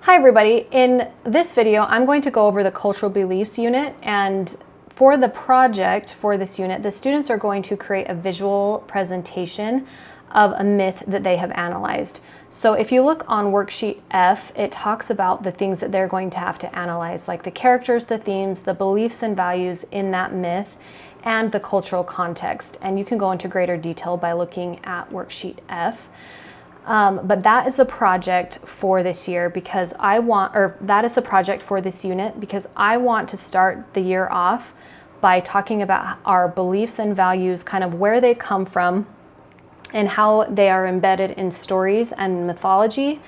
Hi everybody, in this video I'm going to go over the cultural beliefs unit, and for the project for this unit the students are going to create a visual presentation of a myth that they have analyzed. So if you look on worksheet F, it talks about the things that they're going to have to analyze, like the characters, the themes, the beliefs and values in that myth, and the cultural context. And you can go into greater detail by looking at worksheet F. But that is the project for this year because that is the project for this unit because I want to start the year off by talking about our beliefs and values, kind of where they come from and how they are embedded in stories and mythology.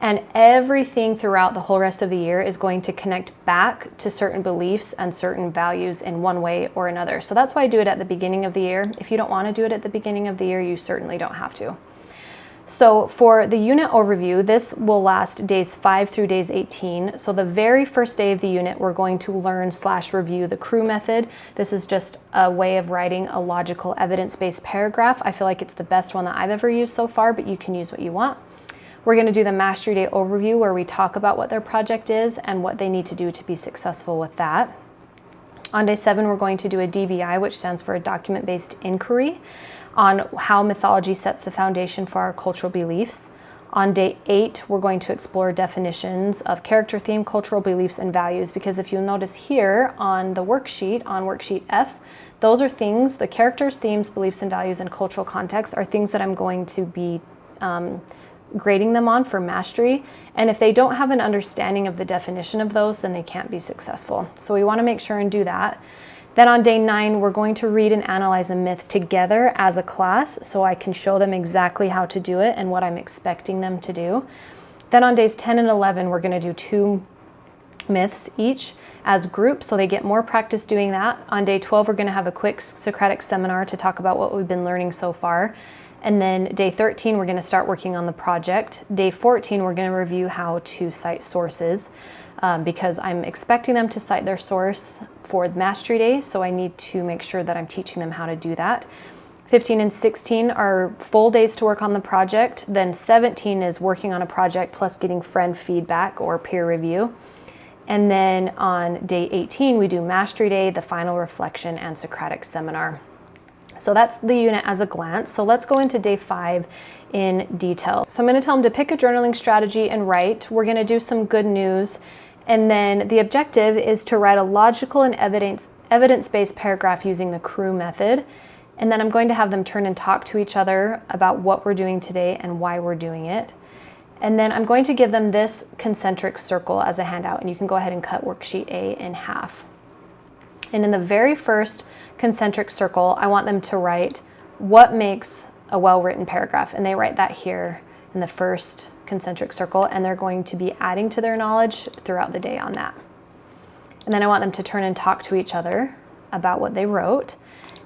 And everything throughout the whole rest of the year is going to connect back to certain beliefs and certain values in one way or another. So that's why I do it at the beginning of the year. If you don't want to do it at the beginning of the year, you certainly don't have to. So for the unit overview, this will last days 5 through days 18. So the very first day of the unit, we're going to learn/review the CREW method. This is just a way of writing a logical evidence-based paragraph. I feel like it's the best one that I've ever used so far, but you can use what you want. We're going to do the Mastery Day overview where we talk about what their project is and what they need to do to be successful with that. On day 7, we're going to do a DBI, which stands for a document-based inquiry, on how mythology sets the foundation for our cultural beliefs. On day 8, we're going to explore definitions of character, theme, cultural beliefs, and values, because if you'll notice here on the worksheet, on worksheet F, those are things, the characters, themes, beliefs, and values, and cultural context are things that I'm going to be grading them on for mastery. And if they don't have an understanding of the definition of those, then they can't be successful. So we want to make sure and do that. Then on day 9, we're going to read and analyze a myth together as a class so I can show them exactly how to do it and what I'm expecting them to do. Then on days 10 and 11, we're going to do 2 myths each as groups so they get more practice doing that. On day 12, we're going to have a quick Socratic seminar to talk about what we've been learning so far. And then day 13, we're going to start working on the project. Day 14, we're going to review how to cite sources because I'm expecting them to cite their source for Mastery Day, so I need to make sure that I'm teaching them how to do that. 15 and 16 are full days to work on the project. Then 17 is working on a project plus getting friend feedback or peer review. And then on day 18, we do Mastery Day, the final reflection, and Socratic seminar. So that's the unit as a glance. So let's go into day 5 in detail. So I'm going to tell them to pick a journaling strategy and write. We're going to do some good news. And then the objective is to write a logical and evidence-based paragraph using the CREW method. And then I'm going to have them turn and talk to each other about what we're doing today and why we're doing it. And then I'm going to give them this concentric circle as a handout, and you can go ahead and cut worksheet A in half. And in the very first concentric circle, I want them to write what makes a well-written paragraph. And they write that here in the first concentric circle, and they're going to be adding to their knowledge throughout the day on that. And then I want them to turn and talk to each other about what they wrote.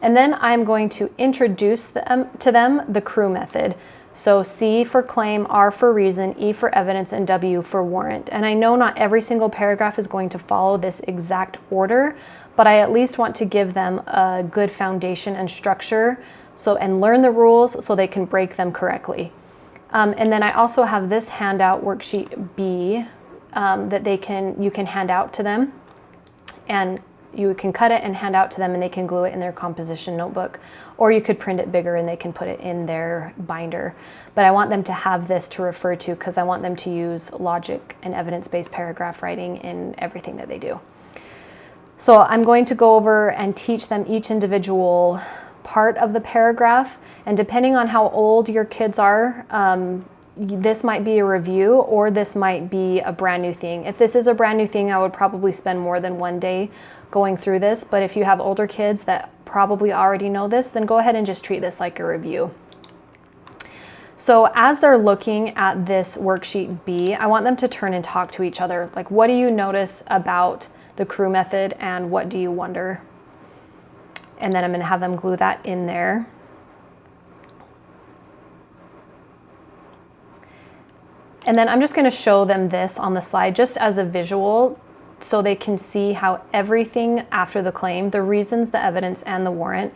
And then I'm going to introduce to them the CREW method. So C for claim, R for reason, E for evidence, and W for warrant. And I know not every single paragraph is going to follow this exact order, but I at least want to give them a good foundation and structure and learn the rules so they can break them correctly. And then I also have this handout, worksheet B, that you can hand out to them, and you can cut it and hand out to them, and they can glue it in their composition notebook, or you could print it bigger and they can put it in their binder. But I want them to have this to refer to because I want them to use logic and evidence-based paragraph writing in everything that they do. So I'm going to go over and teach them each individual part of the paragraph, and depending on how old your kids are, this might be a review or this might be a brand new thing. If this is a brand new thing, I would probably spend more than one day going through this, but if you have older kids that probably already know this, then go ahead and just treat this like a review. So as they're looking at this worksheet B, I want them to turn and talk to each other. Like, what do you notice about the CREW method and what do you wonder? And then I'm going to have them glue that in there. And then I'm just going to show them this on the slide just as a visual so they can see how everything after the claim, the reasons, the evidence, and the warrant,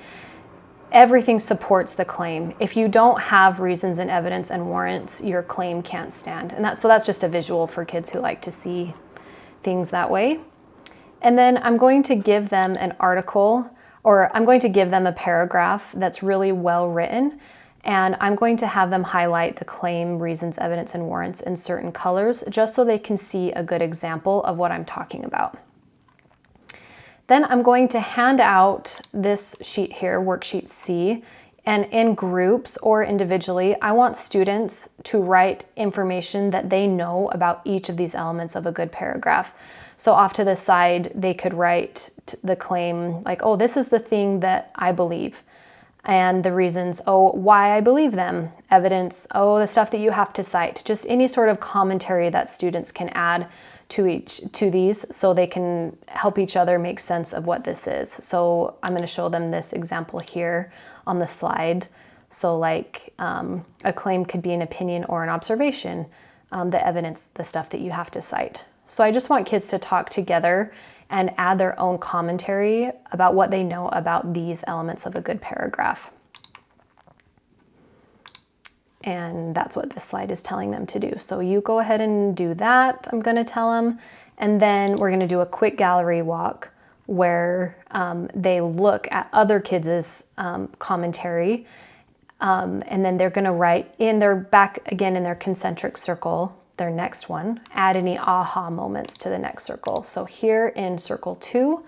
everything supports the claim. If you don't have reasons and evidence and warrants, your claim can't stand. And that's just a visual for kids who like to see things that way. And then I'm going to give them an article, or I'm going to give them a paragraph that's really well written, and I'm going to have them highlight the claim, reasons, evidence, and warrants in certain colors, just so they can see a good example of what I'm talking about. Then I'm going to hand out this sheet here, worksheet C, and in groups or individually, I want students to write information that they know about each of these elements of a good paragraph. So off to the side, they could write the claim like, oh, this is the thing that I believe. And the reasons, oh, why I believe them. Evidence, oh, the stuff that you have to cite. Just any sort of commentary that students can add to these so they can help each other make sense of what this is. So I'm going to show them this example here on the slide. So like a claim could be an opinion or an observation, the evidence, the stuff that you have to cite. So I just want kids to talk together and add their own commentary about what they know about these elements of a good paragraph. And that's what this slide is telling them to do. So you go ahead and do that, I'm going to tell them. And then we're going to do a quick gallery walk where they look at other kids' commentary. And then they're going to write in their back again in their concentric circle, their next one, add any aha moments to the next circle. So here in circle 2,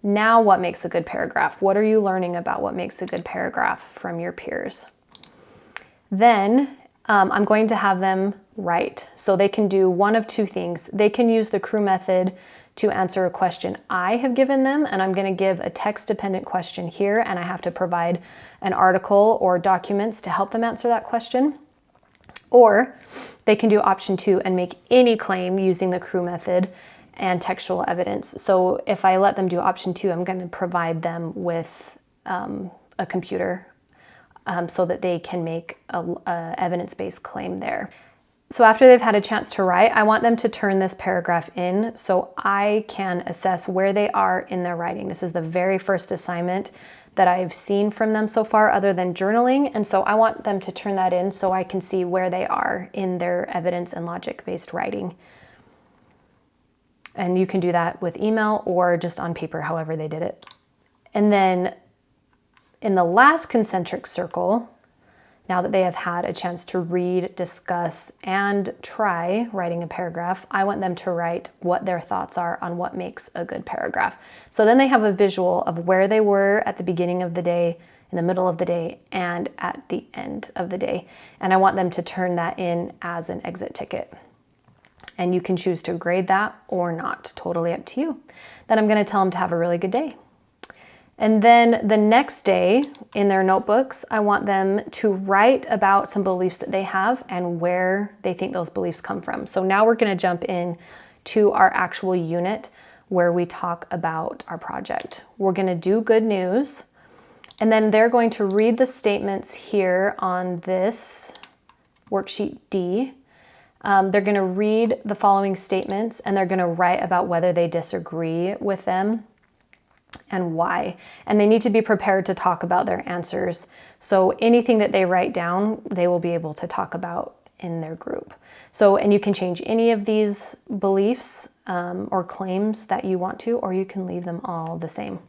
now what makes a good paragraph? What are you learning about what makes a good paragraph from your peers? Then I'm going to have them write. So they can do one of two things. They can use the crew method to answer a question I have given them, and I'm going to give a text-dependent question here, and I have to provide an article or documents to help them answer that question. Or they can do option 2 and make any claim using the crew method and textual evidence. So if I let them do option 2, I'm going to provide them with a computer so that they can make a evidence-based claim there. So after they've had a chance to write, I want them to turn this paragraph in so I can assess where they are in their writing. This is the very first assignment that I've seen from them so far other than journaling. And so I want them to turn that in so I can see where they are in their evidence and logic-based writing. And you can do that with email or just on paper, however they did it. And then in the last concentric circle, now that they have had a chance to read, discuss, and try writing a paragraph, I want them to write what their thoughts are on what makes a good paragraph. So then they have a visual of where they were at the beginning of the day, in the middle of the day, and at the end of the day. And I want them to turn that in as an exit ticket. And you can choose to grade that or not, totally up to you. Then I'm going to tell them to have a really good day. And then the next day in their notebooks, I want them to write about some beliefs that they have and where they think those beliefs come from. So now we're going to jump in to our actual unit where we talk about our project. We're going to do good news, and then they're going to read the statements here on this worksheet D. They're going to read the following statements and they're going to write about whether they disagree with them and why. And they need to be prepared to talk about their answers. So anything that they write down, they will be able to talk about in their group. So, and you can change any of these beliefs or claims that you want to, or you can leave them all the same.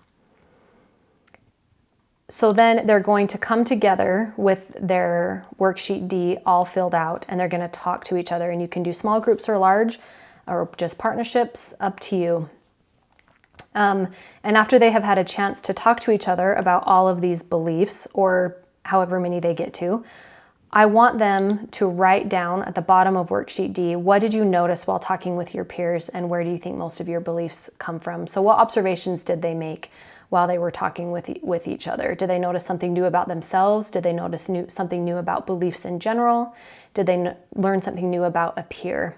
So then they're going to come together with their worksheet D all filled out, and they're going to talk to each other. And you can do small groups or large, or just partnerships, up to you. And after they have had a chance to talk to each other about all of these beliefs, or however many they get to, I want them to write down at the bottom of worksheet D, what did you notice while talking with your peers, and where do you think most of your beliefs come from? So what observations did they make while they were talking with each other? Did they notice something new about themselves? Did they notice something new about beliefs in general? Did they learn something new about a peer?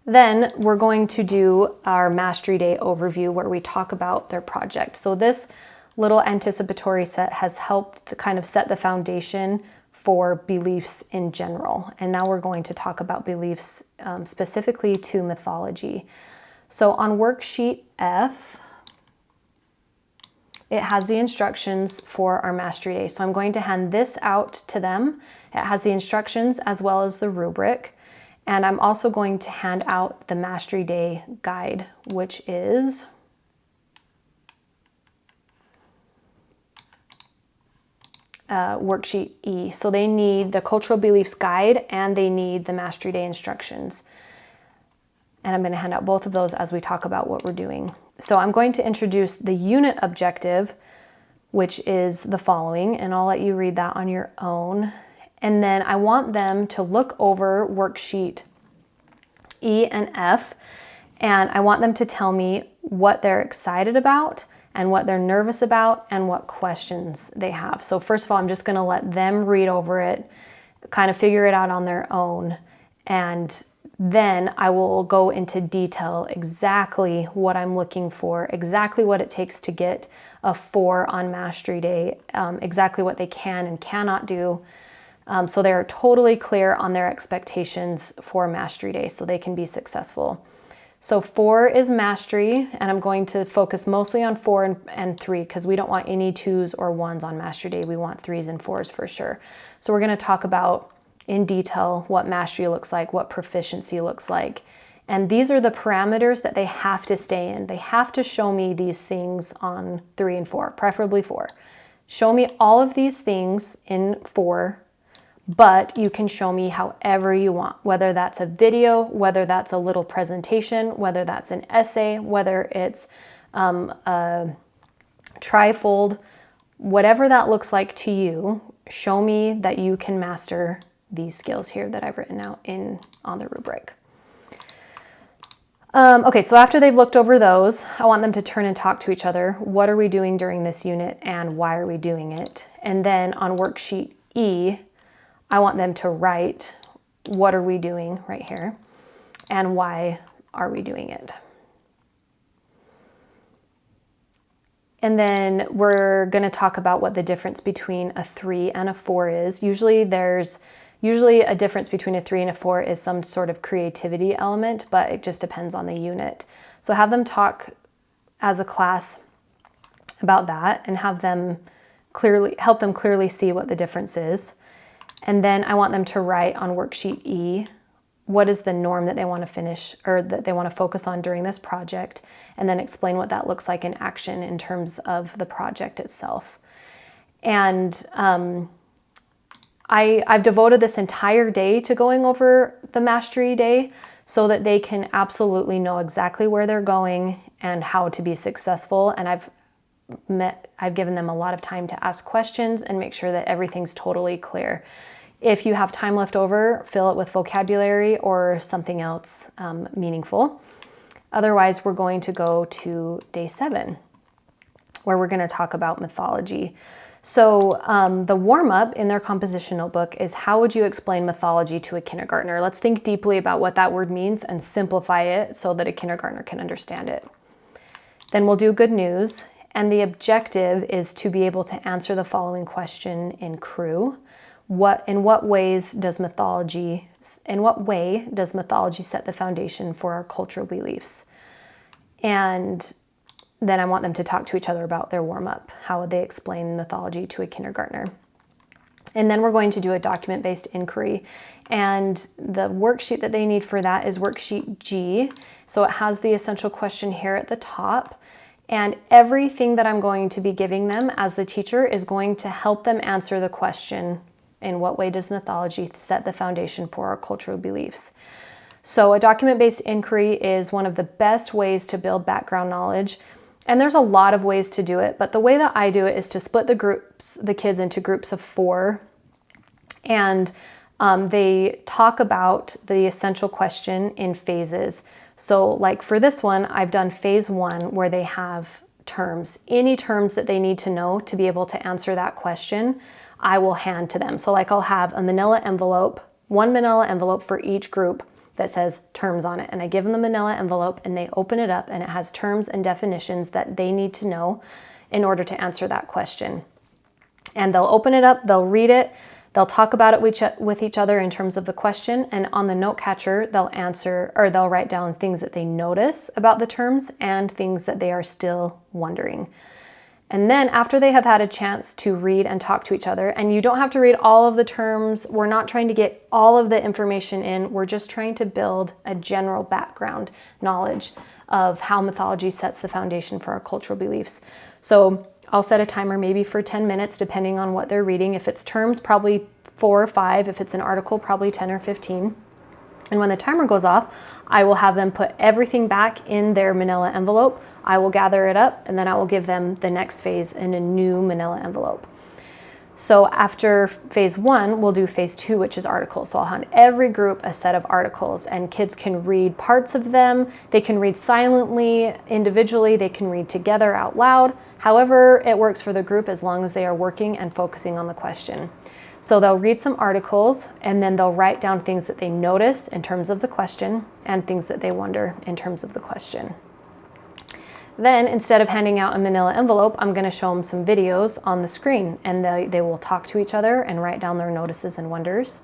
Then we're going to do our Mastery Day overview where we talk about their project. So this little anticipatory set has helped to kind of set the foundation for beliefs in general. And now we're going to talk about beliefs specifically to mythology. So on worksheet F, it has the instructions for our Mastery Day. So I'm going to hand this out to them. It has the instructions as well as the rubric. And I'm also going to hand out the Mastery Day guide, which is worksheet E. So they need the cultural beliefs guide and they need the Mastery Day instructions. And I'm going to hand out both of those as we talk about what we're doing. So I'm going to introduce the unit objective, which is the following, and I'll let you read that on your own. And then I want them to look over worksheet E and F, and I want them to tell me what they're excited about and what they're nervous about and what questions they have. So first of all, I'm just going to let them read over it, kind of figure it out on their own, and then I will go into detail exactly what I'm looking for, exactly what it takes to get a 4 on Mastery Day, exactly what they can and cannot do. So they're totally clear on their expectations for Mastery Day so they can be successful. So 4 is mastery, and I'm going to focus mostly on 4 and 3 because we don't want any 2s or 1s on Mastery Day. We want 3s and 4s for sure. So we're going to talk about in detail what mastery looks like, what proficiency looks like. And these are the parameters that they have to stay in. They have to show me these things on 3 and 4, preferably 4. Show me all of these things in 4, but you can show me however you want, whether that's a video, whether that's a little presentation, whether that's an essay, whether it's a trifold, whatever that looks like to you, show me that you can master these skills here that I've written out on the rubric. Okay, so after they've looked over those, I want them to turn and talk to each other. What are we doing during this unit and why are we doing it? And then on worksheet E, I want them to write what are we doing right here and why are we doing it. And then we're going to talk about what the difference between a 3 and a 4 is. Usually a difference between a 3 and a 4 is some sort of creativity element, but it just depends on the unit. So have them talk as a class about that and help them clearly see what the difference is. And then I want them to write on worksheet E, what is the norm that they want to finish or that they want to focus on during this project, and then explain what that looks like in action in terms of the project itself. And I've devoted this entire day to going over the Mastery Day so that they can absolutely know exactly where they're going and how to be successful. And I've given them a lot of time to ask questions and make sure that everything's totally clear. If you have time left over, fill it with vocabulary or something else meaningful. Otherwise, we're going to go to day 7, where we're going to talk about mythology. So the warm-up in their composition notebook is, how would you explain mythology to a kindergartner? Let's think deeply about what that word means and simplify it so that a kindergartner can understand it. Then we'll do good news, and the objective is to be able to answer the following question in crew. In what way does mythology set the foundation for our cultural beliefs? And then I want them to talk to each other about their warm-up. How would they explain mythology to a kindergartner? And then we're going to do a document-based inquiry. And the worksheet that they need for that is worksheet G. So it has the essential question here at the top. And everything that I'm going to be giving them as the teacher is going to help them answer the question, in what way does mythology set the foundation for our cultural beliefs? So a document-based inquiry is one of the best ways to build background knowledge. And there's a lot of ways to do it, but the way that I do it is to split the kids into groups of 4. And they talk about the essential question in phases. So like for this one, I've done phase 1 where they have terms. Any terms that they need to know to be able to answer that question, I will hand to them. So like I'll have a manila envelope, 1 manila envelope for each group that says terms on it. And I give them the manila envelope and they open it up and it has terms and definitions that they need to know in order to answer that question. And they'll open it up, they'll read it, they'll talk about it with each other in terms of the question, and on the note catcher, they'll write down things that they notice about the terms and things that they are still wondering. And then after they have had a chance to read and talk to each other, and you don't have to read all of the terms, we're not trying to get all of the information in, we're just trying to build a general background knowledge of how mythology sets the foundation for our cultural beliefs. So I'll set a timer maybe for 10 minutes, depending on what they're reading. If it's terms, probably 4 or 5. If it's an article, probably 10 or 15. And when the timer goes off, I will have them put everything back in their manila envelope. I will gather it up, and then I will give them the next phase in a new manila envelope. So after phase 1, we'll do phase 2, which is articles. So I'll hand every group a set of articles, and kids can read parts of them. They can read silently, individually. They can read together out loud. However it works for the group, as long as they are working and focusing on the question. So they'll read some articles, and then they'll write down things that they notice in terms of the question and things that they wonder in terms of the question. Then, instead of handing out a manila envelope, I'm going to show them some videos on the screen, and they will talk to each other and write down their notices and wonders.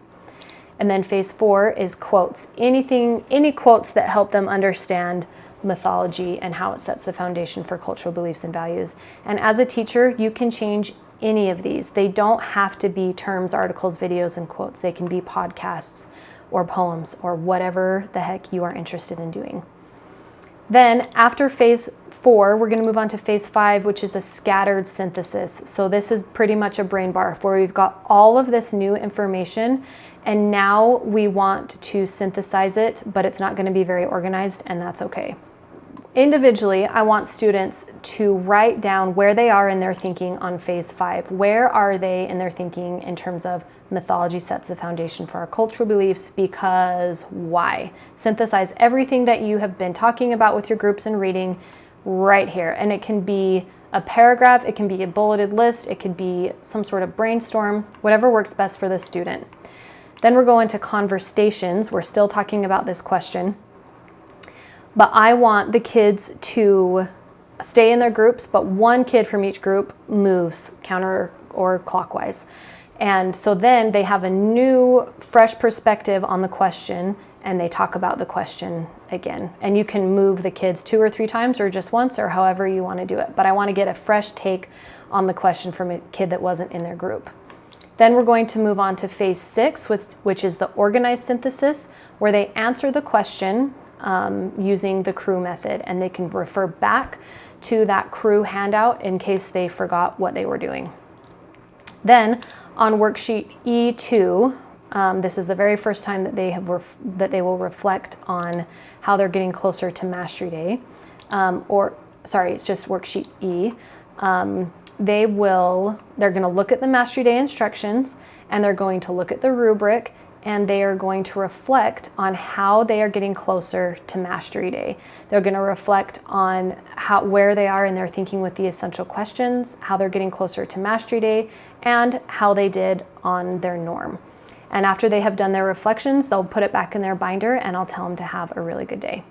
And then phase 4 is quotes. Any quotes that help them understand mythology and how it sets the foundation for cultural beliefs and values. And as a teacher, you can change any of these. They don't have to be terms, articles, videos, and quotes. They can be podcasts or poems or whatever the heck you are interested in doing. Then after phase 4, we're going to move on to phase 5, which is a scattered synthesis. So this is pretty much a brain bar where we've got all of this new information, and now we want to synthesize it, but it's not going to be very organized, and that's okay. Individually, I want students to write down where they are in their thinking on phase 5. Where are they in their thinking in terms of mythology sets the foundation for our cultural beliefs? Because why? Synthesize everything that you have been talking about with your groups and reading right here. And it can be a paragraph, it can be a bulleted list, it could be some sort of brainstorm, whatever works best for the student. Then we're going to conversations. We're still talking about this question. But I want the kids to stay in their groups, but one kid from each group moves counter or clockwise. And so then they have a new, fresh perspective on the question, and they talk about the question again. And you can move the kids 2 or 3 times or just once or however you want to do it. But I want to get a fresh take on the question from a kid that wasn't in their group. Then we're going to move on to phase 6, which is the organized synthesis, where they answer the question using the crew method, and they can refer back to that crew handout in case they forgot what they were doing. Then on worksheet E2, this is the very first time that they will reflect on how they're getting closer to Mastery Day, it's just worksheet E. They're going to look at the Mastery Day instructions, and they're going to look at the rubric, and they are going to reflect on how they are getting closer to Mastery Day. They're going to reflect on where they are in their thinking with the essential questions, how they're getting closer to Mastery Day, and how they did on their norm. And after they have done their reflections, they'll put it back in their binder, and I'll tell them to have a really good day.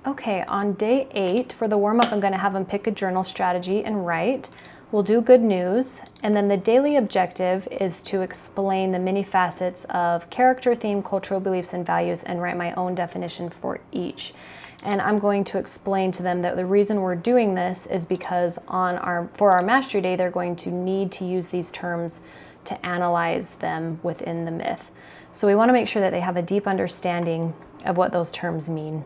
Okay, on day 8, for the warm-up, I'm going to have them pick a journal strategy and write. We'll do good news, and then the daily objective is to explain the many facets of character, theme, cultural beliefs, and values, and write my own definition for each. And I'm going to explain to them that the reason we're doing this is because for our Mastery Day, they're going to need to use these terms to analyze them within the myth. So we want to make sure that they have a deep understanding of what those terms mean.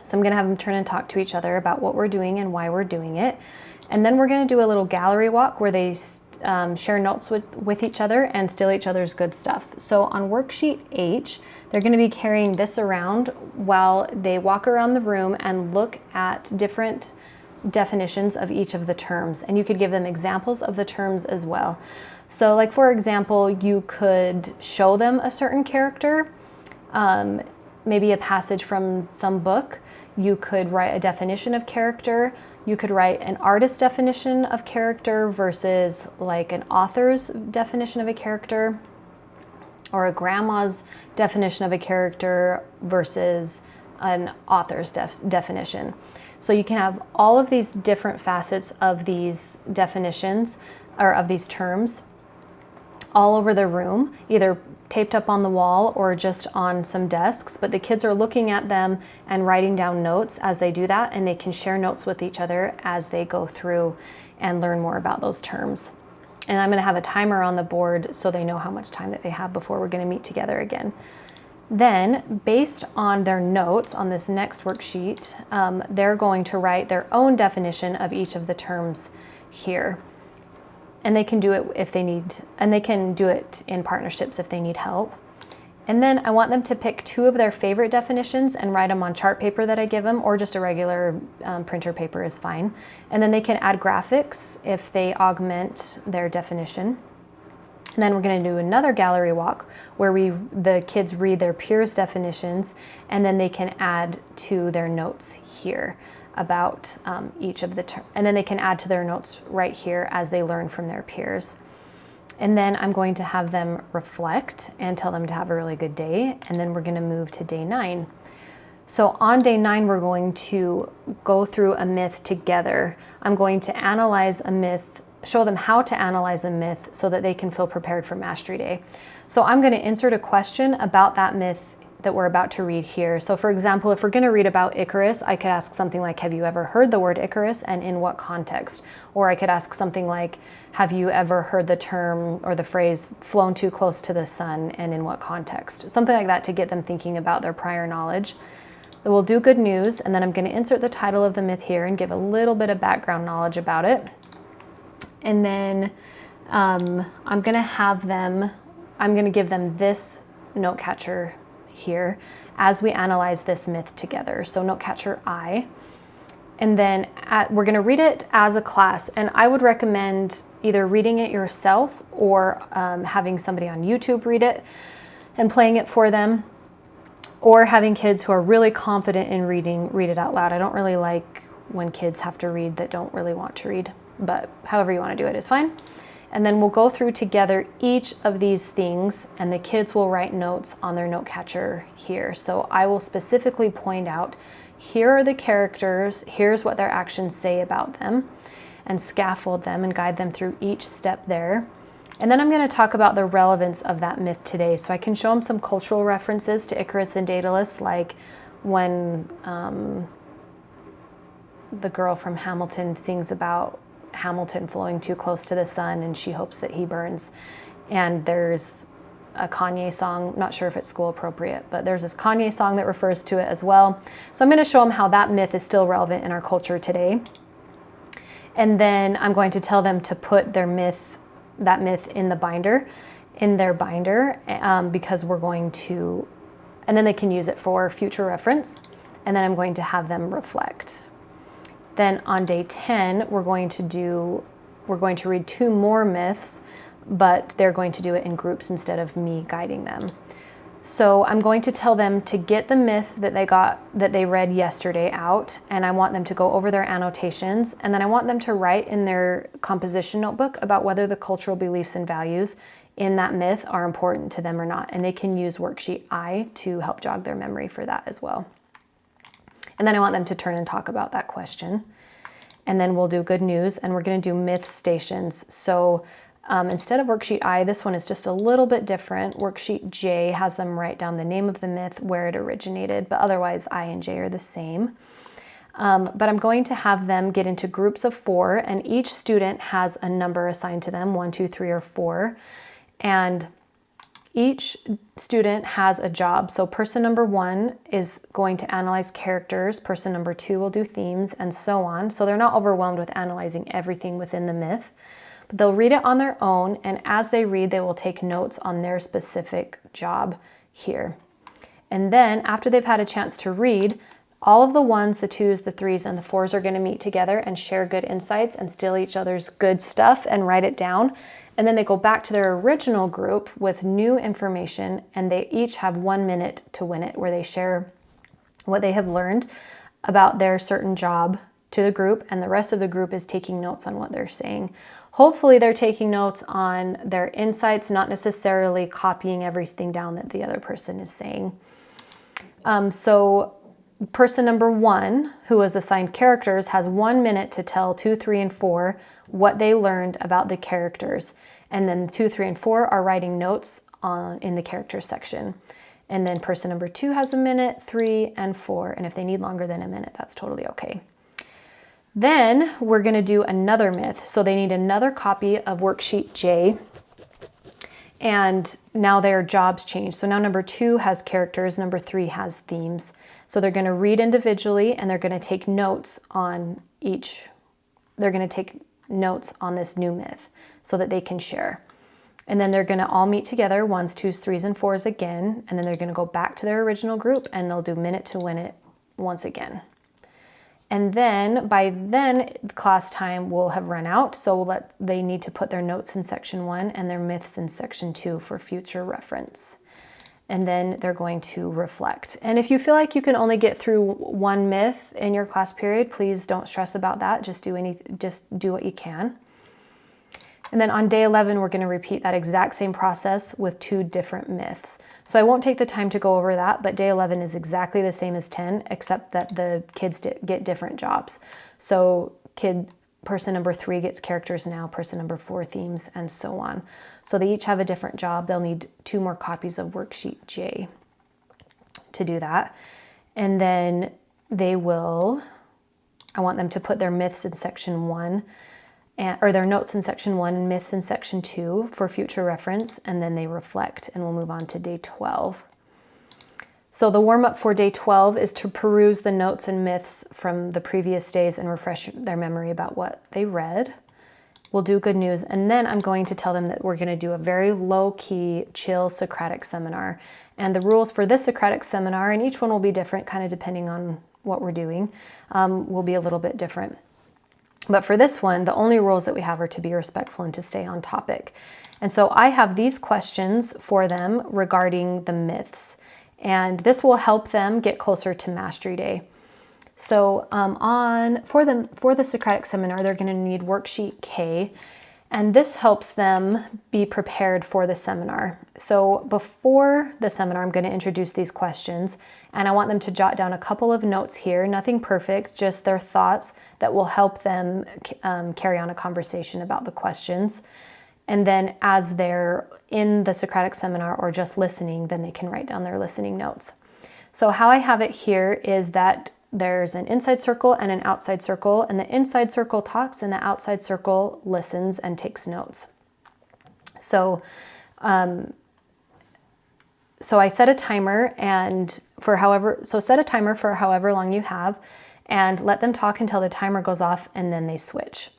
So I'm going to have them turn and talk to each other about what we're doing and why we're doing it. And then we're going to do a little gallery walk where they share notes with each other and steal each other's good stuff. So on worksheet H, they're going to be carrying this around while they walk around the room and look at different definitions of each of the terms. And you could give them examples of the terms as well. So like, for example, you could show them a certain character, maybe a passage from some book. You could write a definition of character. You could write an artist's definition of character versus like an author's definition of a character, or a grandma's definition of a character versus an author's definition. So you can have all of these different facets of these definitions or of these terms all over the room, either taped up on the wall or just on some desks, but the kids are looking at them and writing down notes as they do that, and they can share notes with each other as they go through and learn more about those terms. And I'm going to have a timer on the board so they know how much time that they have before we're going to meet together again. Then, based on their notes on this next worksheet, they're going to write their own definition of each of the terms here. And they can do it if they need, and they can do it in partnerships if they need help. And then I want them to pick 2 of their favorite definitions and write them on chart paper that I give them, or just a regular printer paper is fine. And then they can add graphics if they augment their definition. And then we're going to do another gallery walk where the kids read their peers' definitions, and then they can add to their notes here about each of the terms. And then they can add to their notes right here as they learn from their peers. And then I'm going to have them reflect and tell them to have a really good day. And then we're going to move to day 9. So on day 9, we're going to go through a myth together. I'm going to analyze a myth, show them how to analyze a myth so that they can feel prepared for Mastery Day. So I'm going to insert a question about that myth that we're about to read here. So for example, if we're going to read about Icarus, I could ask something like, have you ever heard the word Icarus, and in what context? Or I could ask something like, have you ever heard the term or the phrase flown too close to the sun, and in what context? Something like that to get them thinking about their prior knowledge. We'll do good news, and then I'm going to insert the title of the myth here and give a little bit of background knowledge about it. And then I'm going to give them this note catcher here as we analyze this myth together. So note catcher I. And then we're going to read it as a class, and I would recommend either reading it yourself or having somebody on YouTube read it and playing it for them, or having kids who are really confident in reading read it out loud. I don't really like when kids have to read that don't really want to read, but however you want to do it is fine. And then we'll go through together each of these things, and the kids will write notes on their note catcher here. So I will specifically point out, here are the characters, here's what their actions say about them, and scaffold them and guide them through each step there. And then I'm going to talk about the relevance of that myth today. So I can show them some cultural references to Icarus and Daedalus, like when the girl from Hamilton sings about Hamilton flowing too close to the sun and she hopes that he burns. And there's a Kanye song, not sure if it's school appropriate, but there's this Kanye song that refers to it as well. So I'm going to show them how that myth is still relevant in our culture today. And then I'm going to tell them to put that myth in their binder, because we're going to, and then they can use it for future reference. And then I'm going to have them reflect. Then on day 10, we're going to read 2 more myths, but they're going to do it in groups instead of me guiding them. So I'm going to tell them to get the myth that they read yesterday out, and I want them to go over their annotations, and then I want them to write in their composition notebook about whether the cultural beliefs and values in that myth are important to them or not, and they can use worksheet I to help jog their memory for that as well. And then I want them to turn and talk about that question. And then we'll do good news, and we're going to do myth stations. So instead of worksheet I, this one is just a little bit different. Worksheet J has them write down the name of the myth, where it originated, but otherwise I and J are the same. But I'm going to have them get into groups of 4, and each student has a number assigned to them, 1, 2, 3, or 4. And each student has a job. So person number 1 is going to analyze characters, person number 2 will do themes, and so on. So they're not overwhelmed with analyzing everything within the myth, but they'll read it on their own, and as they read, they will take notes on their specific job here. And then after they've had a chance to read, all of the 1s, the 2s, the 3s, and the 4s are going to meet together and share good insights and steal each other's good stuff and write it down. And then they go back to their original group with new information, and they each have 1 minute to win it, where they share what they have learned about their certain job to the group, and the rest of the group is taking notes on what they're saying. Hopefully they're taking notes on their insights, not necessarily copying everything down that the other person is saying. So person number 1, who was assigned characters, has 1 minute to tell 2, 3, and 4 what they learned about the characters. And then 2, 3, and 4 are writing notes in the character section. And then person number 2 has a minute, 3, and 4. And if they need longer than a minute, that's totally okay. Then we're going to do another myth. So they need another copy of worksheet J. And now their jobs change. So now number 2 has characters, number 3 has themes. So they're going to read individually and they're going to take notes on each. They're going to take notes on this new myth so that they can share. And then they're going to all meet together, 1s, 2s, 3s, and 4s again. And then they're going to go back to their original group and they'll do minute to win it once again. And then by then class time will have run out. So they need to put their notes in section 1 and their myths in section 2 for future reference. And then they're going to reflect. And if you feel like you can only get through one myth in your class period, please don't stress about that. Just do what you can. And then on day 11, we're going to repeat that exact same process with 2 different myths. So I won't take the time to go over that, but day 11 is exactly the same as 10, except that the kids get different jobs. So person number 3 gets characters now, person number 4 themes, and so on. So they each have a different job. They'll need 2 more copies of worksheet J to do that. And then I want them to put their myths in section 1, or their notes in section 1 and myths in section 2 for future reference, and then they reflect, and we'll move on to day 12. So the warm-up for day 12 is to peruse the notes and myths from the previous days and refresh their memory about what they read. We'll do good news, and then I'm going to tell them that we're going to do a very low-key, chill Socratic seminar. And the rules for this Socratic seminar, and each one will be different, kind of depending on what we're doing, will be a little bit different. But for this one, the only rules that we have are to be respectful and to stay on topic. And so I have these questions for them regarding the myths, and this will help them get closer to Mastery Day. So for the Socratic seminar, they're going to need worksheet K, and this helps them be prepared for the seminar. So before the seminar, I'm going to introduce these questions, and I want them to jot down a couple of notes here, nothing perfect, just their thoughts that will help them carry on a conversation about the questions. And then as they're in the Socratic seminar or just listening, then they can write down their listening notes. So how I have it here is that there's an inside circle and an outside circle, and the inside circle talks and the outside circle listens and takes notes. So I set a timer set a timer for however long you have, and let them talk until the timer goes off, and then they switch.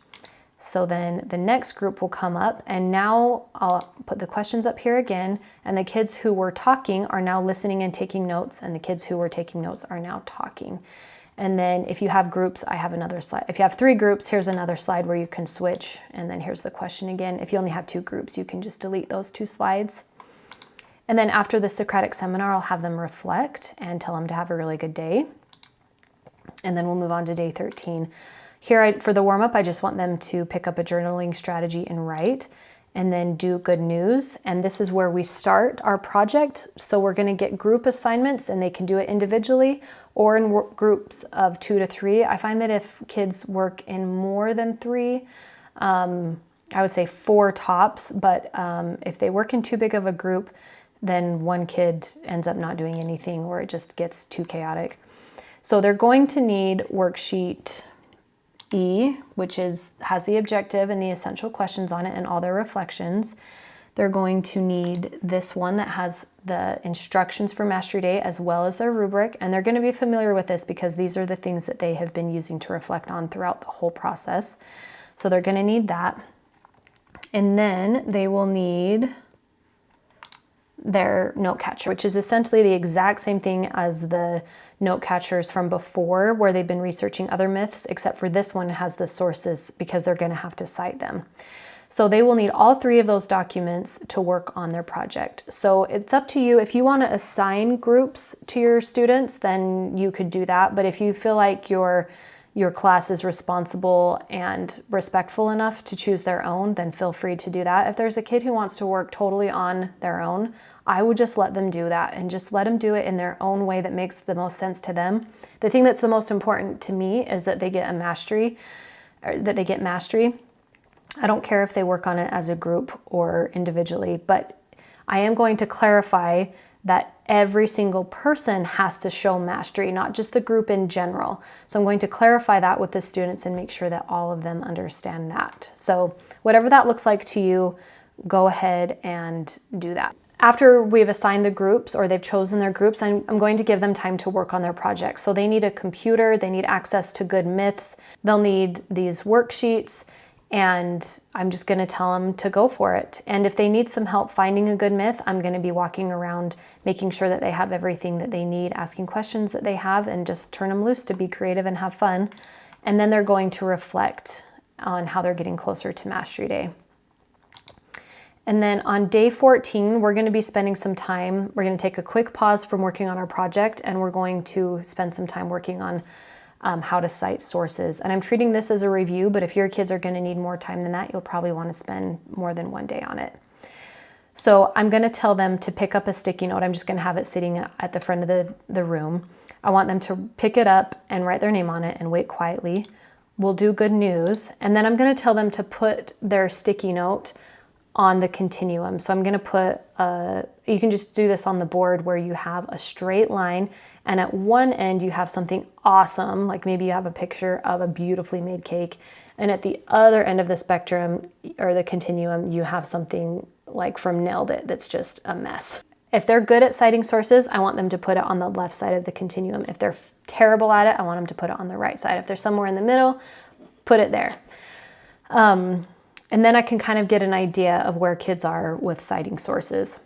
So then the next group will come up, and now I'll put the questions up here again, and the kids who were talking are now listening and taking notes, and the kids who were taking notes are now talking. And then if you have groups, I have another slide. If you have 3 groups, here's another slide where you can switch, and then here's the question again. If you only have 2 groups, you can just delete those 2 slides. And then after the Socratic seminar, I'll have them reflect and tell them to have a really good day. And then we'll move on to day 13. Here, for the warm-up, I just want them to pick up a journaling strategy and write, and then do good news. And this is where we start our project. So we're going to get group assignments, and they can do it individually or in groups of 2 to 3. I find that if kids work in more than 3, I would say 4 tops, but if they work in too big of a group, then one kid ends up not doing anything, or it just gets too chaotic. So they're going to need worksheet E, which has the objective and the essential questions on it and all their reflections. They're going to need this one that has the instructions for Mastery Day as well as their rubric, and they're going to be familiar with this because these are the things that they have been using to reflect on throughout the whole process. So they're going to need that. And then they will need their note catcher, which is essentially the exact same thing as the note catchers from before, where they've been researching other myths, except for this one has the sources because they're going to have to cite them. So they will need all 3 of those documents to work on their project. So it's up to you. If you want to assign groups to your students, then you could do that. But if you feel like your class is responsible and respectful enough to choose their own, then feel free to do that. If there's a kid who wants to work totally on their own, I would just let them do that and just let them do it in their own way that makes the most sense to them. The thing that's the most important to me is that they get mastery. I don't care if they work on it as a group or individually, but I am going to clarify that every single person has to show mastery, not just the group in general. So I'm going to clarify that with the students and make sure that all of them understand that. So whatever that looks like to you, go ahead and do that. After we've assigned the groups or they've chosen their groups, I'm going to give them time to work on their project. So they need a computer, they need access to good myths, they'll need these worksheets, and I'm just going to tell them to go for it. And if they need some help finding a good myth, I'm going to be walking around making sure that they have everything that they need, asking questions that they have, and just turn them loose to be creative and have fun. And then they're going to reflect on how they're getting closer to Mastery Day. And then on day 14, we're going to be spending some time. We're going to take a quick pause from working on our project, and we're going to spend some time working on how to cite sources. And I'm treating this as a review, but if your kids are going to need more time than that, you'll probably want to spend more than one day on it. So I'm going to tell them to pick up a sticky note. I'm just going to have it sitting at the front of the room. I want them to pick it up and write their name on it and wait quietly. We'll do good news. And then I'm going to tell them to put their sticky note on the continuum. So I'm going to put, you can just do this on the board where you have a straight line, and at one end you have something awesome, like maybe you have a picture of a beautifully made cake, and at the other end of the spectrum or the continuum you have something like from Nailed It that's just a mess. If they're good at citing sources, I want them to put it on the left side of the continuum. If they're terrible at it, I want them to put it on the right side. If they're somewhere in the middle, put it there. And then I can kind of get an idea of where kids are with citing sources.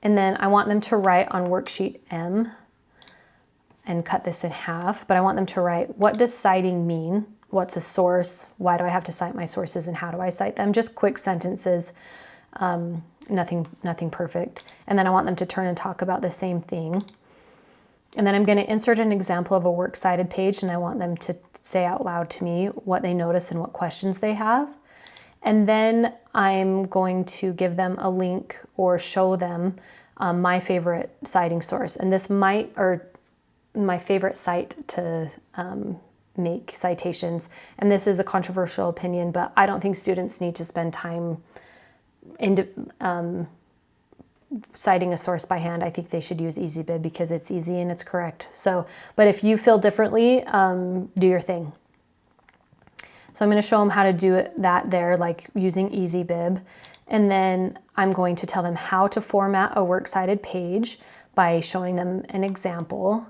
And then I want them to write on worksheet M and cut this in half, but I want them to write, what does citing mean? What's a source? Why do I have to cite my sources, and how do I cite them? Just quick sentences, nothing perfect. And then I want them to turn and talk about the same thing. And then I'm going to insert an example of a works cited page, and I want them to say out loud to me what they notice and what questions they have. And then I'm going to give them a link or show them my favorite citing source. And this or my favorite site to make citations. And this is a controversial opinion, but I don't think students need to spend time citing a source by hand. I think they should use EasyBib because it's easy and it's correct. So, but if you feel differently, do your thing. So I'm going to show them how to do that there, like using EasyBib. And then I'm going to tell them how to format a works cited page by showing them an example.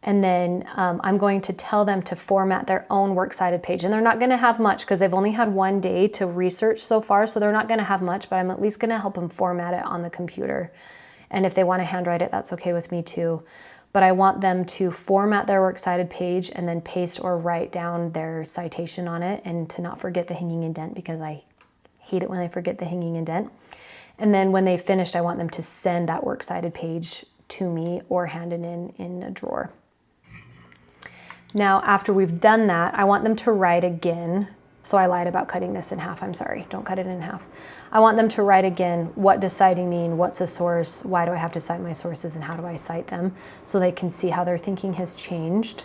And then I'm going to tell them to format their own works cited page. And they're not going to have much because they've only had one day to research so far, so they're not going to have much, but I'm at least going to help them format it on the computer. And if they want to handwrite it, that's okay with me too. But I want them to format their works cited page and then paste or write down their citation on it, and to not forget the hanging indent, because I hate it when I forget the hanging indent. And then when they've finished, I want them to send that works cited page to me or hand it in a drawer. Now, after we've done that, I want them to write again. So I lied about cutting this in half. I'm sorry. Don't cut it in half. I want them to write again, what does citing mean? What's a source? Why do I have to cite my sources, and how do I cite them? So they can see how their thinking has changed.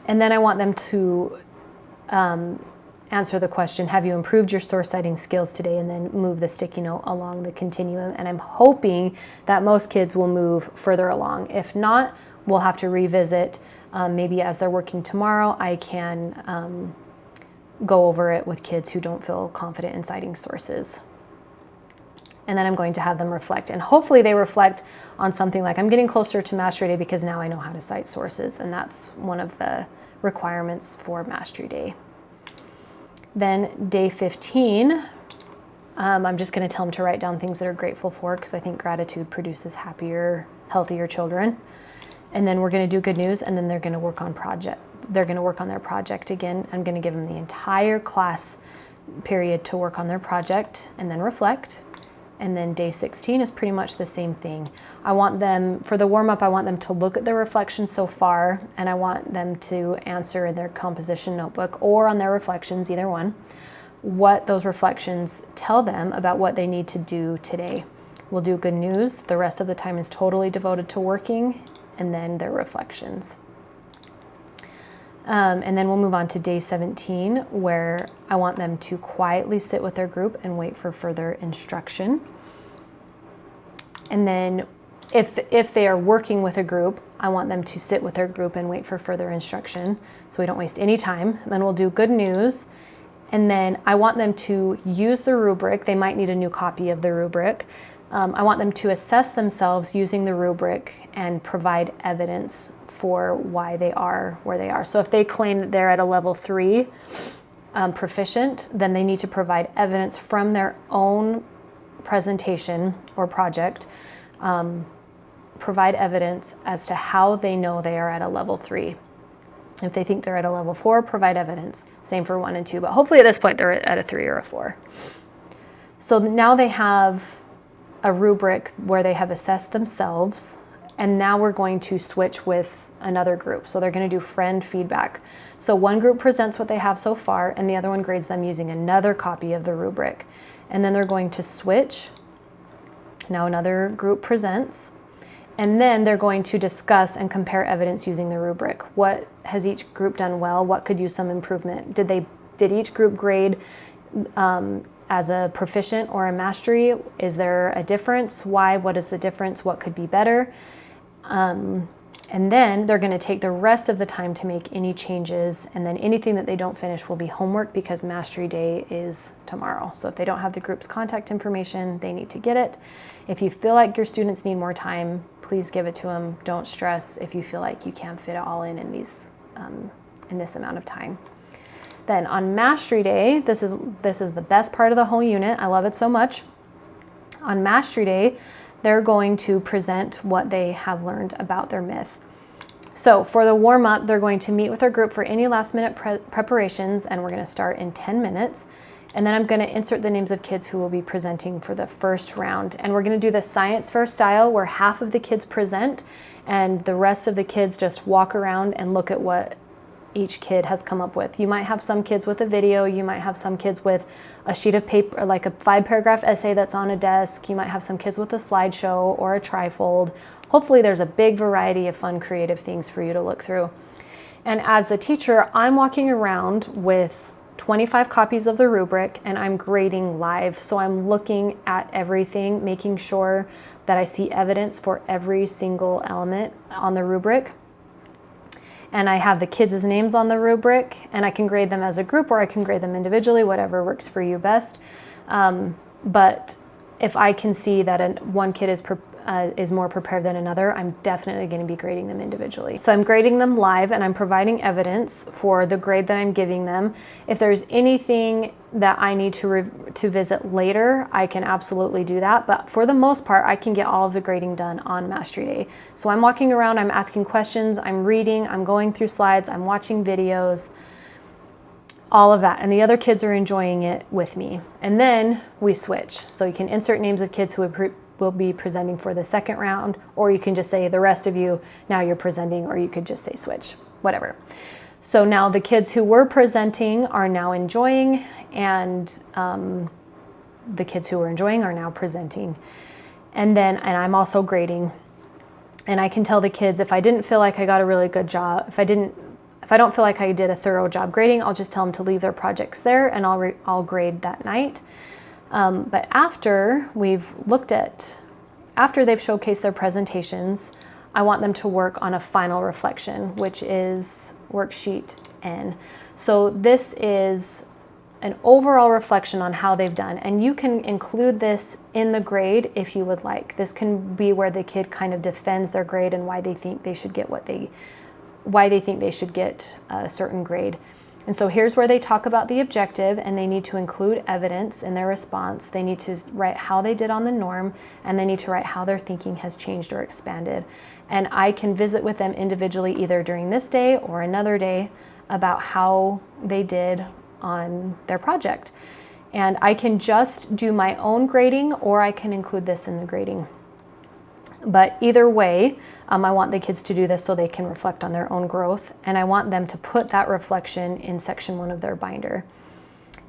And then I want them to answer the question, have you improved your source citing skills today? And then move the sticky note along the continuum. And I'm hoping that most kids will move further along. If not, we'll have to revisit. Maybe as they're working tomorrow, I can go over it with kids who don't feel confident in citing sources. And then I'm going to have them reflect. And hopefully they reflect on something like, I'm getting closer to Mastery Day because now I know how to cite sources. And that's one of the requirements for Mastery Day. Then day 15, I'm just going to tell them to write down things that they're grateful for, because I think gratitude produces happier, healthier children. And then we're going to do good news, and then they're going to work on their project again. I'm going to give them the entire class period to work on their project and then reflect. And then day 16 is pretty much the same thing. I want them, for the warm-up, I want them to look at their reflections so far, and I want them to answer in their composition notebook or on their reflections, either one, what those reflections tell them about what they need to do today. We'll do good news. The rest of the time is totally devoted to working, and then their reflections. And then we'll move on to day 17, where I want them to quietly sit with their group and wait for further instruction. And then if they are working with a group, I want them to sit with their group and wait for further instruction so we don't waste any time. And then we'll do good news. And then I want them to use the rubric. They might need a new copy of the rubric. I want them to assess themselves using the rubric and provide evidence for why they are where they are. So if they claim that they're at a level 3 proficient, then they need to provide evidence from their own presentation or project, provide evidence as to how they know they are at a level 3. If they think they're at a level 4, provide evidence. Same for 1 and 2, but hopefully at this point they're at a 3 or a 4. So now they have a rubric where they have assessed themselves, and now we're going to switch with another group. So they're going to do friend feedback. So one group presents what they have so far, and the other one grades them using another copy of the rubric. And then they're going to switch. Now another group presents, and then they're going to discuss and compare evidence using the rubric. What has each group done well? What could use some improvement? Did each group grade as a proficient or a mastery? Is there a difference? Why? What is the difference? What could be better? And then they're going to take the rest of the time to make any changes, and then anything that they don't finish will be homework because Mastery Day is tomorrow. So if they don't have the group's contact information, they need to get it. If you feel like your students need more time, please give it to them. Don't stress if you feel like you can't fit it all in these in this amount of time. Then on Mastery Day, this is the best part of the whole unit. I love it so much. On Mastery Day, they're going to present what they have learned about their myth. So for the warm-up, they're going to meet with their group for any last-minute preparations, and we're going to start in 10 minutes. And then I'm going to insert the names of kids who will be presenting for the first round. And we're going to do the science fair style where half of the kids present and the rest of the kids just walk around and look at what each kid has come up with. You might have some kids with a video, you might have some kids with a sheet of paper, like a 5-paragraph essay that's on a desk, you might have some kids with a slideshow or a trifold. Hopefully there's a big variety of fun, creative things for you to look through. And as the teacher, I'm walking around with 25 copies of the rubric and I'm grading live. So I'm looking at everything, making sure that I see evidence for every single element on the rubric. And I have the kids' names on the rubric, and I can grade them as a group or I can grade them individually, whatever works for you best. But if I can see that one kid is more prepared than another, I'm definitely going to be grading them individually. So I'm grading them live and I'm providing evidence for the grade that I'm giving them. If there's anything that I need to visit later, I can absolutely do that. But for the most part, I can get all of the grading done on Mastery Day. So I'm walking around, I'm asking questions, I'm reading, I'm going through slides, I'm watching videos, all of that. And the other kids are enjoying it with me. And then we switch. So you can insert names of kids who will be presenting for the second round, or you can just say the rest of you, now you're presenting, or you could just say switch, whatever. So now the kids who were presenting are now enjoying, and the kids who were enjoying are now presenting. And I'm also grading. And I can tell the kids if I didn't feel like I got a really good job, if I don't feel like I did a thorough job grading, I'll just tell them to leave their projects there and I'll grade that night. But after they've showcased their presentations, I want them to work on a final reflection, which is worksheet N. So this is an overall reflection on how they've done, and you can include this in the grade if you would like. This can be where the kid kind of defends their grade and why they think they should get a certain grade. And so here's where they talk about the objective, and they need to include evidence in their response. They need to write how they did on the norm, and they need to write how their thinking has changed or expanded. And I can visit with them individually either during this day or another day about how they did on their project. And I can just do my own grading, or I can include this in the grading. But either way, I want the kids to do this so they can reflect on their own growth, and I want them to put that reflection in section 1 of their binder.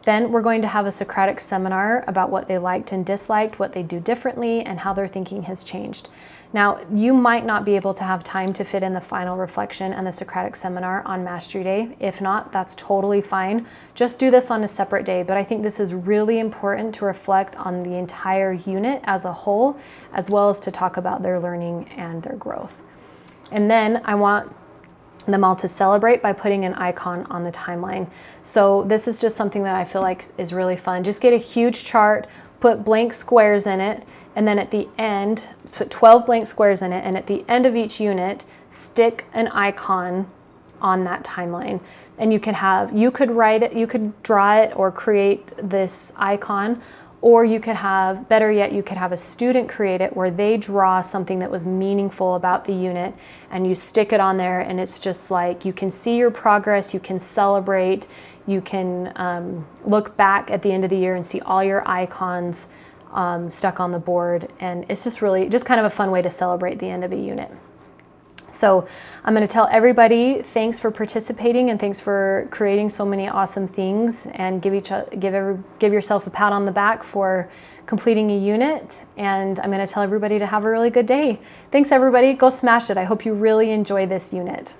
Then we're going to have a Socratic seminar about what they liked and disliked, what they do differently, and how their thinking has changed. Now, you might not be able to have time to fit in the final reflection and the Socratic seminar on Mastery Day. If not, that's totally fine. Just do this on a separate day. But I think this is really important to reflect on the entire unit as a whole, as well as to talk about their learning and their growth. And then I want them all to celebrate by putting an icon on the timeline. So this is just something that I feel like is really fun. Just get a huge chart, put blank squares in it, and then at the end, put 12 blank squares in it, and at the end of each unit, stick an icon on that timeline. And you could write it, you could draw it or create this icon, or you could have, better yet, you could have a student create it where they draw something that was meaningful about the unit and you stick it on there, and it's just like you can see your progress, you can celebrate, you can look back at the end of the year and see all your icons stuck on the board, and it's just really just kind of a fun way to celebrate the end of a unit. So I'm going to tell everybody thanks for participating and thanks for creating so many awesome things, and give yourself a pat on the back for completing a unit. And I'm going to tell everybody to have a really good day. Thanks everybody. Go smash it. I hope you really enjoy this unit.